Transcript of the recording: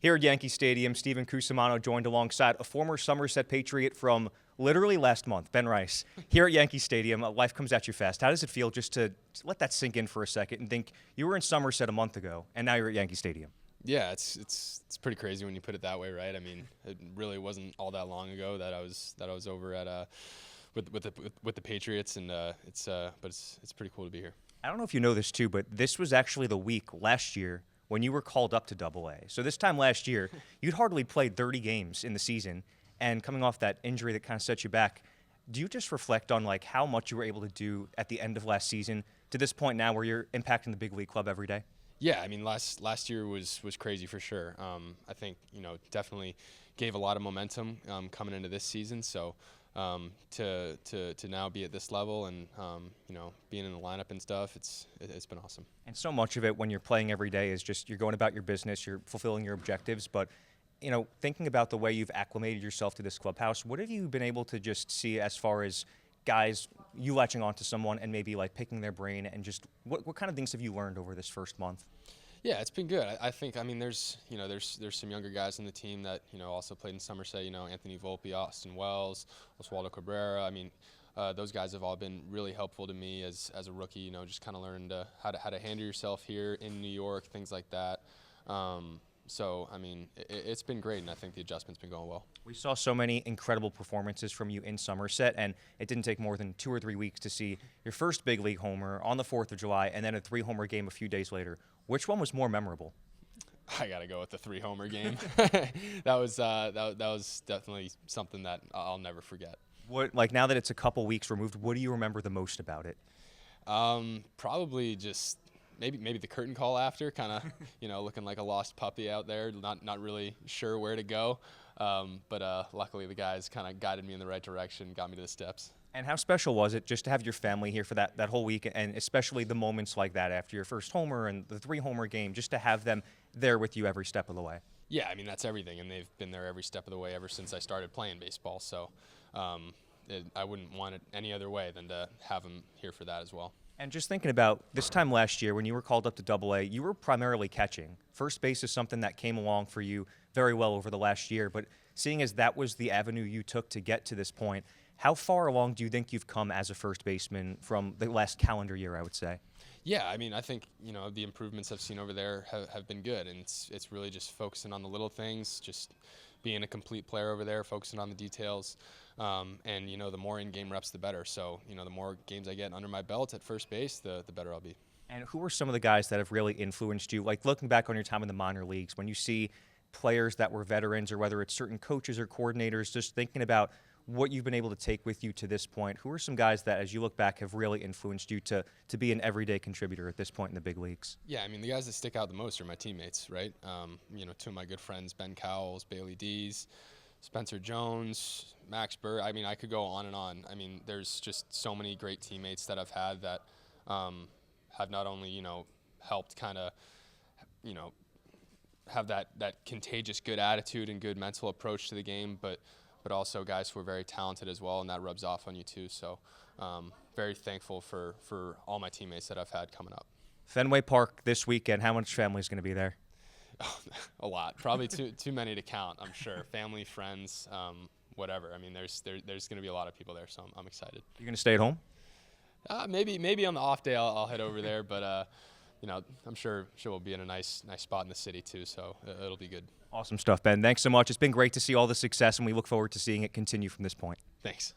Here at Yankee Stadium, Steven Cusumano joined alongside a former Somerset Patriot from literally last month, Ben Rice. Here at Yankee Stadium, life comes at you fast. How does it feel just to let that sink in for a second and think you were in Somerset a month ago and now you're at Yankee Stadium? Yeah, it's pretty crazy when you put it that way, right? I mean, it really wasn't all that long ago that I was over at with the Patriots, and it's pretty cool to be here. I don't know if you know this too, but this was actually the week last year when you were called up to Double-A. So this time last year, you'd hardly played 30 games in the season, and coming off that injury that kind of set you back, do you just reflect on like how much you were able to do at the end of last season to this point now where you're impacting the big league club every day? Yeah, I mean, last year was crazy for sure. I think definitely gave a lot of momentum coming into this season. So to now be at this level and being in the lineup and stuff, it's been awesome. And so much of it when you're playing every day is just you're going about your business, you're fulfilling your objectives. But thinking about the way you've acclimated yourself to this clubhouse, what have you been able to just see as far as guys, you latching onto someone and maybe like picking their brain, and just what kind of things have you learned over this first month? Yeah, it's been good. I think, I mean, there's some younger guys in the team that, also played in Somerset, Anthony Volpe, Austin Wells, Oswaldo Cabrera. I mean, those guys have all been really helpful to me as a rookie, just kind of learned how to handle yourself here in New York, things like that. So, I mean, it's been great, and I think the adjustment's been going well. We saw so many incredible performances from you in Somerset, and it didn't take more than 2 or 3 weeks to see your first big league homer on the 4th of July and then a 3-homer game a few days later. Which one was more memorable? I got to go with the 3-homer game. that was definitely something that I'll never forget. Like now that it's a couple weeks removed, what do you remember the most about it? Probably just maybe the curtain call after, kind of looking like a lost puppy out there, not really sure where to go. But luckily the guys kind of guided me in the right direction, got me to the steps. And how special was it just to have your family here for that whole week, and especially the moments like that after your first homer and the 3-homer game, just to have them there with you every step of the way? Yeah, I mean, that's everything, and they've been there every step of the way ever since I started playing baseball. So I wouldn't want it any other way than to have them here for that as well. And just thinking about this time last year when you were called up to Double-A, you were primarily catching. First base is something that came along for you very well over the last year, but seeing as that was the avenue you took to get to this point, how far along do you think you've come as a first baseman from the last calendar year, I would say? Yeah, I mean, I think, the improvements I've seen over there have been good, and it's really just focusing on the little things, just being a complete player over there, focusing on the details, and, the more in-game reps, the better. So, the more games I get under my belt at first base, the better I'll be. And who are some of the guys that have really influenced you? Like looking back on your time in the minor leagues, when you see players that were veterans, or whether it's certain coaches or coordinators, just thinking about what you've been able to take with you to this point, who are some guys that, as you look back, have really influenced you to be an everyday contributor at this point in the big leagues? Yeah, I mean, the guys that stick out the most are my teammates, right? Two of my good friends, Ben Cowles, Bailey Dees, Spencer Jones, Max Burr. I mean, I could go on and on. I mean, there's just so many great teammates that I've had that have not only, helped kind of, have that contagious good attitude and good mental approach to the game, but also guys who are very talented as well, and that rubs off on you too. So very thankful for all my teammates that I've had coming up. Fenway Park this weekend, how much family is going to be there? A lot. Probably too many to count, I'm sure. Family, friends, whatever. I mean, there's going to be a lot of people there, so I'm excited. You're going to stay at home? Maybe on the off day I'll head over there, but I'm sure we'll be in a nice spot in the city too, so it'll be good. Awesome stuff, Ben. Thanks so much. It's been great to see all the success, and we look forward to seeing it continue from this point. Thanks.